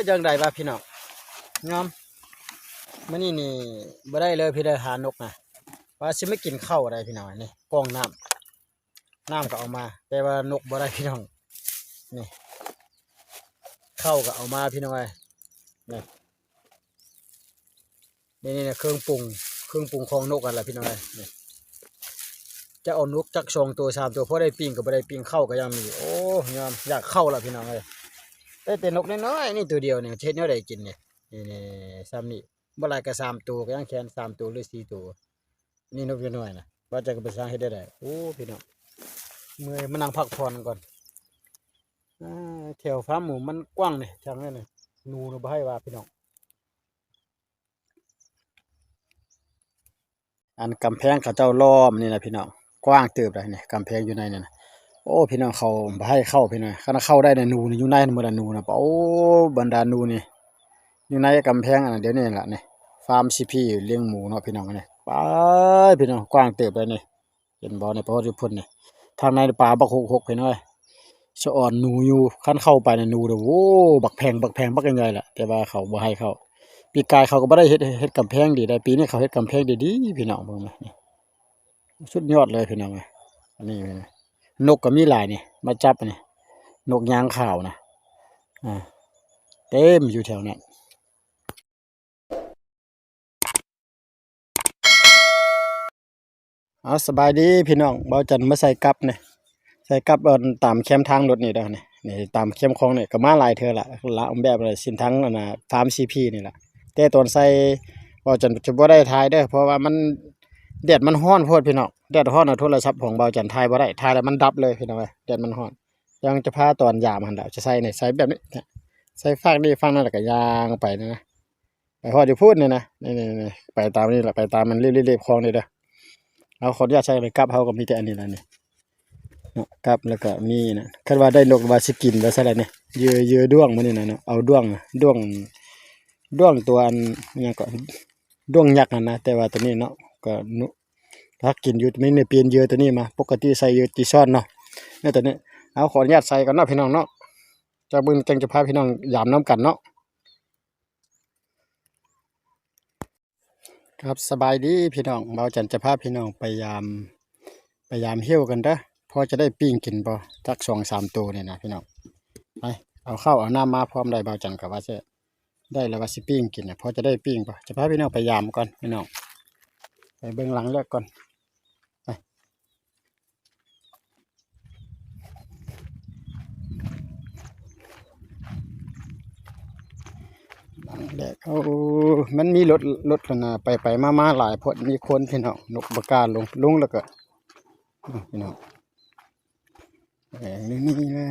จังไดบ้าพี่น้องงอมมื้อนี้นี่บ่ได้เลยพี่ได้หานกนะว่าสิไม่กินข้าวอะไรพี่น้องนี่กองน้ำก็เอามาแต่ว่านกบ่ได้พี่น้องนี่ข้าวก็เอามาพี่น้องเอ้ยนี่เครื่องปรุงของนกกันแหละพี่น้องเอ้ยนี่จะเอานกจัก2 ตัว 3 ตัวพอได้ปิ้งก็บ่ได้ปิ้งข้าวก็ยังมีโอ้ยอมอยากเข้าละพี่น้องเอ้ยแต่นกน้อยๆนี่ตัวเดียวนี่เฮ็ดแนวใดกินเนี่ยนี่ซ้ำนี่บ่หลายก็3 ตัวก็ยังแค่3 ตัวหรือ4 ตัวนี่นกน้อยๆนะว่าจะไปสร้างเฮ็ดได้โอ้พี่น้องเมื่อยมานั่งพักผ่อนก่อนแถวฟาร์มหมูมันกว้างนี่จังเลยนี่นูนบ่ให้ว่าพี่น้องอันกำแพงเขาเจ้าล้อมนี่นะพี่น้องกว้างเติบเลยนี่กำแพงอยู่ในนี่นะโอ้พี่น้องเขาบ่ให้เข้าพี่น้องคันเข้าได้ในนูนี่อยู่ในหมดนูนะโอ้บรรดานูนี่อยู่ในกำแพงอันเดี๋ยวนี้ล่ะนี่ฟาร์มซีพีเลี้ยงหมูเนาะพี่น้องนี่ไปพี่น้องกว้างเติบเลยนี่เห็นบ่ในพอที่พุ่นนี่ทางในป่าบักหกพี่น้องสะอ่อนหนูอยู่คันเข้าไปในนูเด้อโอ้บักแพงบักใหญ่ล่ะแต่ว่าเขาบ่ให้เข้าปีกายเขาก็บ่ได้เฮ็ดกำแพงดีได้ปีนี้เขาเฮ็ดกำแพงดีๆพี่น้องเบิ่งมานี่สุดยอดเลยพี่น้องอันนี้นกก็มีหลายนี่มาจับนี่นกยางขาวนะเต็มอยู่แถวนั้นเอาสบายดีพี่น้องเบาจันมาใส่กับนี่ใส่กับตามแคมทางรถนี่เด้อนี่ตามเข้มของนี่ก็มาหลายเทื่อละแบบเลยสินทั้งอันน่ะฟาร์มซีพีนี่ล่ะแต่ตอนใส่เบาจันจะบ่ได้ถ่ายเด้อเพราะว่ามันแดดมันร้อนโพดพี่น้องแดดร้อนโทรศัพท์ของเบาจันถ่ายบ่ได้ถ่ายแล้วมันดับเลยพี่น้องแดดมันร้อนยังจะพาตอนยามหั่นล่ะจะใส่นี่ใส่แบบนี้ใส่ฝั่งนี้ฝั่งนั้นแล้วก็ย่างไปนะไปฮอดอยู่พูดนี่นะนี่ไปตามนี่ล่ะไปตามมันเรียบๆคลองนี่เด้อเอาขออนุญาตใช้ไปกับเฮาก็มีแต่อันนี้ล่ะนี่กับแล้วก็มีนะคาดว่าได้นกว่าสิกินว่าซั่นล่ะนี่เยื่อด้วงมันนี่นะเนาะเอาด้วงตัวอันหยังก็ด้วงยักษ์นั่นนะแต่ว่าตัวนี้เนาะก็ถ้ากินอยู่ไม่ได้เปลี่ยนเยื่อตัวนี้มาปกติใส่เยื่อจีซ่อนเนาะนี่ตัวนี้เอาขออนุญาตใส่ก่อนเนาะพี่น้องเนาะจะบึงจังจะพาพี่น้องยามน้ำกันเนาะครับสบายดีพี่น้องเบาจันจะพาพี่น้องไปยามเหี่ยวกันเด้อพอจะได้ปิ้งกินบ่สัก2-3 ตัวนี่นะพี่น้องไปเอาข้าวเอาน้ำมาพร้อมได้เบาจันกับว่าจะได้แล้วว่าสิปิ้งกินนะพอจะได้ปิ้งบ่จะพาพี่น้องไปยามก่อนพี่น้องไปเบื้องหลังเลือกก่อนไปหลังแรกมันมีรถนะไปมาหลายพอมีคนพี่น้องนกบกล้าลงแล้วก็พี่น้องนี่นะ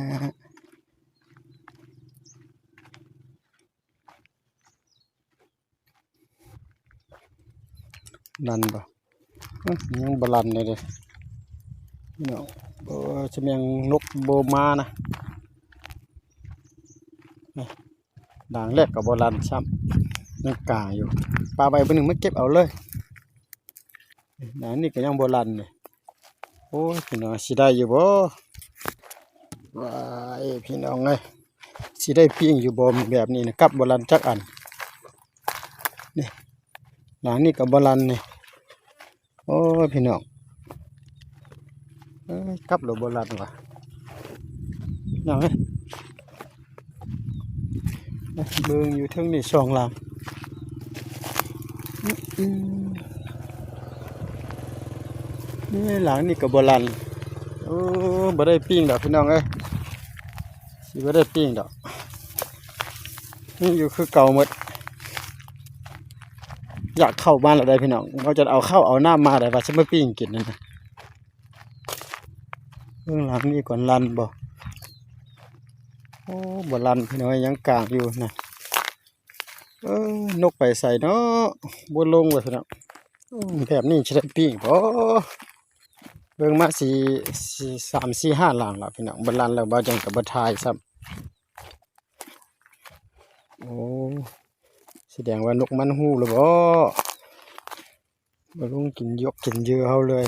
ลันบ่ยังบลันเลยเด้อพี่น้องจะมีนกโบมานะด่างแรกกับบลันซ้ำยังกาอยู่ปลาใบเป็นหนึ่งไม่เก็บเอาเลยนี่ก็ยังบลันเลยโอ้ยพี่น้องสิได้อยู่บ่ว้ายพี่น้องเอ้ยสิได้ปิ้งอยู่บ่แบบนี้นะกับบลันจักอันนี่หลังนี่กับบลันนี่โอ้ยพี่น้องกับหรือบลันวะน้องเอ้ยเบิ่งอยู่ทั้งนี่2 ลำนี่หลังนี่กับบลันบ่ได้ปิ้งดอกพี่น้องเอ้ยสิบ่ได้ปิ้งดอกนี่อยู่คือเก่าหมดอยากเข้าบ้านแล้วได้พี่น้องเขาจะเอาข้าวเอาน้ำมาได้ว่าจะมาปิ้งกินนั่นนะเรื่องหลังนี่ก่อนลันบ่โอ้บ่ลันพี่น้องยังกลางอยู่นะนกไปใส่เนาะบ่ลงเลยพี่น้องแบบนี้จะได้ปิ้งบ่เบิ่งมา3 4 5 หลังแล้วพี่น้องบ่ลันแล้วบ่จังกับบ่ทายซ้ำโอ้แสดงว่านกมันหู้หรือบ่ลงกินเยอะเฮาเลย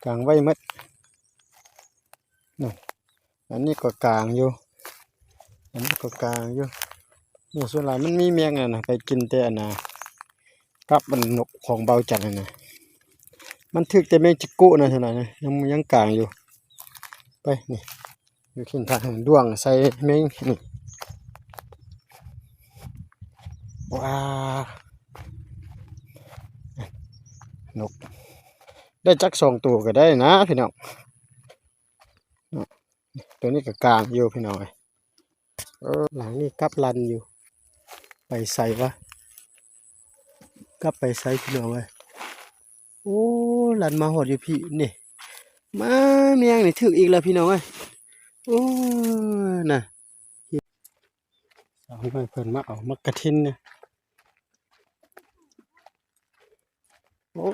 กลางไว้มัดอันนี้ก็กลางอยู่ อันนี้ก็กลางอยู่นี่ส่วนหลายมันมีแมงนะไปกินแต่อันน่ะกับมันนกของเบาจันทร์นะมันถึกแต่แมงจิกกุนะเท่านั้นนะยังกลางอยู่ไปนี่อยู่ขึ้นทางด้วงใส่แมงนี่ว้านกได้จัก2ตัวก็ได้นะพี่น้องตัวนี้ก็กลางอยู่พี่น้องหลังนี้กับลันอยู่ไปใส่วะกับไปใส่พี่น้องเลยโอ้ลันมาหอดอยู่พี่นี่มาเมียงนี่ถึกอีกแล้วพี่น้องเอ้ยโอ้น่ะเอาให้เพิ่นมาเอามักกะทินเนี่ยโอ้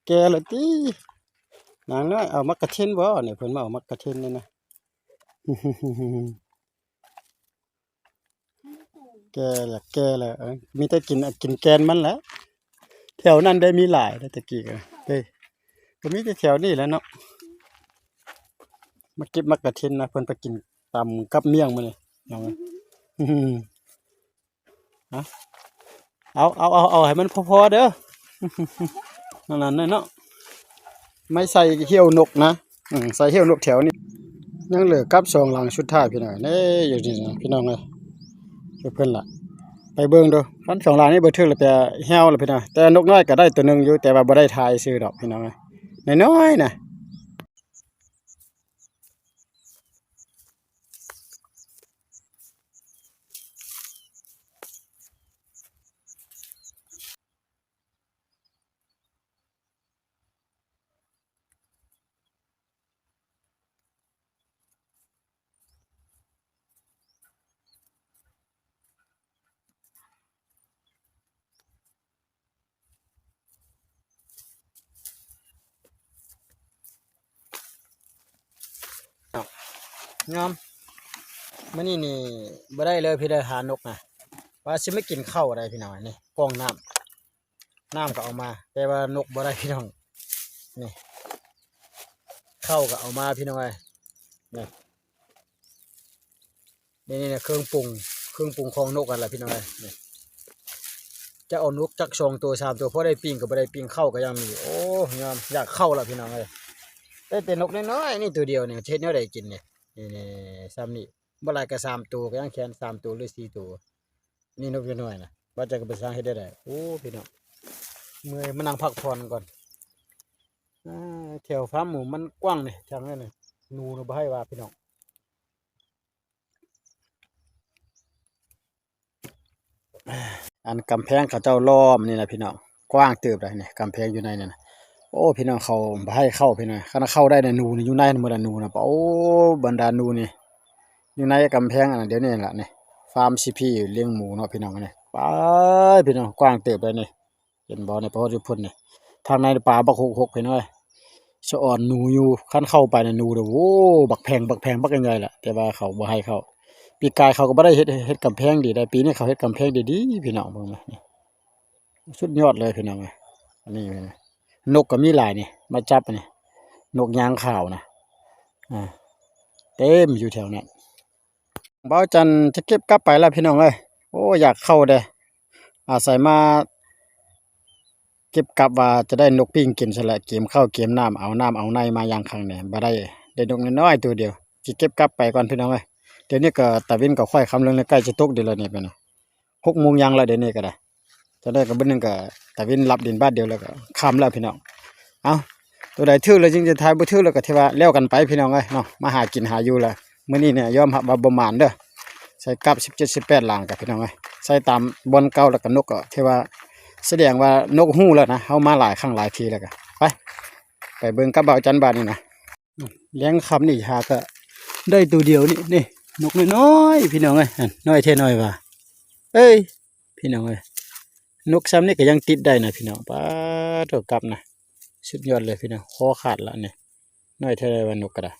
แกละตินางน้อยเอามักกะทินบ่เนี่ยเพิ่นมาเอามักกะทินนี่นะ แกละมีแต่กินแกนมันแหละแถวนั้นได้มีหลายตะกี้ก็เฮ้ยก็มีแต่แถวนี้แหล้วเนาะมาเก็บมักกะทินนะเพิ่นไปกินตำกับเมี่ยงมื้อนี้เอา ฮะเอาให้มันพอๆเด้อ นั่นน่ะเนาะไม่ใส่เหี้ยวนกนะใส่เหี้ยวนกแถวนี้ยังเหลือกับ2หลังสุดท้ายพี่น้องเด้อยู่นี่นะพี่น้องเอ้ยเพิ่นล่ะไปเบิ่งดูฟัน2หลังนี้บ่ถึกแล้วแต่แฮวแล้วพี่น้องแต่นกน้อยก็ได้ตัวนึงอยู่แต่ว่าบ่ได้ทายซื้อดอกพี่น้องเอ้ยน้อยๆน่ะยอมมื้อนี้นี่บ่ได้เลยพี่ได้หานกน่ะว่าสิไม่กินข้าวได้พี่น้องนี่กองน้ำก็เอามาแต่ว่านกบ่ได้พี่น้องนี่ข้าวก็เอามาพี่น้องเอ้ยนี่เครื่องปรุงของนกกันแหละพี่น้องเอ้ยนี่จะเอานกจัก2ตัว3ตัวพอได้ปิ้งก็บ่ได้ปิ้งข้าวก็ยังมีโอ้ยอมอยากเข้าล่ะพี่น้องเอ้ยแต่นกน้อยๆนี่ตัวเดียวเนี่ยเฮ็ดแนวใดกินเนี่ยนี่ซ้ำนี่บ่หลายก็3ตัวก็ยังแค่น3ตัวหรือ4ตัวนี่นกน้อยๆน่ะว่าจะก็ไปสร้างเฮ็ดได้โอ้พี่น้องเมื่อยมานั่งพักผ่อนก่อนแถวฟาร์มหมูมันกว้างนี่จังเลยนี่หนูบ่ให้ว่าพี่น้องอันกำแพงเขาเจ้าล้อมนี่นะพี่น้องกว้างเติบเลยนี่กำแพงอยู่ในนี่นะโอ้พี่น้องเขาบ่ให้เข้าพี่น้องคันเข้าได้น่ะหนูนี่อยู่ในหมดน่ะหนูน่ะโอ้บรรดาหนูนี่อยู่ในกำแพงอันนั้นเดี๋ยวนี้ล่ะนี่ฟาร์ม CP เลี้ยงหมูเนาะพี่น้องนี่ไปพี่น้องกว้างเติบเลยนี่เห็นบ่ในพระพุทธพุ่นนี่ทางในป่าบักหกพี่น้อยสะอ่อนหนูอยู่คันเข้าไปน่ะหนูเด้อโอ้บักแพงบักใหญ่ๆล่ะแต่ว่าเขาบ่ให้เข้าปีกายเขาก็บ่ได้เฮ็ดกำแพงดีได้ปีนี้เขาเฮ็ดกำแพงดีๆพี่น้องเบิ่งนะนี่สุดยอดเลยพี่น้องอันนี้นกก็มีหลายนี่มาจับนี่นกยางขาวนะเต็มอยู่แถวนั้นบ่าวจันจะเก็บกลับไปแล้วพี่น้องเอ้ยโอ้อยากเข้าเด้อาศัยมาเก็บกลับว่าจะได้นกปิ้งกินซะแหละเกมข้าวเกมน้ำเอาในมาอย่างครั้งเนี่ยบ่ได้นกน้อยๆตัวเดียวสิเก็บกลับไปก่อนพี่น้องเอ้ยเดี๋ยวนี้ก็ตะวินก็ค่อยค่ำลงแล้วใกล้จะตกดินแล้วนี่พี่น้อง6 โมงยังแล้วเดี๋ยวนี้ก็ได้จะได้ก็เบิ่งนึงก็ตะวินรับดินบ้านเดียวแล้วก็ค่ำแล้วพี่น้องเอาตัวใดถือแล้วจึงจะทายบ่ถือแล้วก็ที่ว่าแล้วกันไปพี่น้องเอ้ยเนาะมาหากินหาอยู่แล้วมื้อนี้เนี่ยยอมรับว่าบ่หมานเด้อใส่กับ17 18หลังกับพี่น้องเอ้ยใส่ตามบอนเก่าแล้วก็นกก็ที่ว่าแสดงว่านกฮู้แล้วนะเฮามาหลายครั้งหลายทีแล้วก็ไปเบิ่งกับบ่าวจันบาดนี่นะเลี้ยงคำนี่หาก็ได้ตัวเดียวนี่นกน้อยๆพี่น้องเอ้ยน้อยแท้น้อยว่าเอ้ยพี่น้องเอ้ยนกซ้ำนี่ก็ยังติดได้นะพี่น้องป้าโตกลับนะสุดยอดเลยพี่น้องคอขาดละเนี่ยน้อยแท้ว่านกก็ได้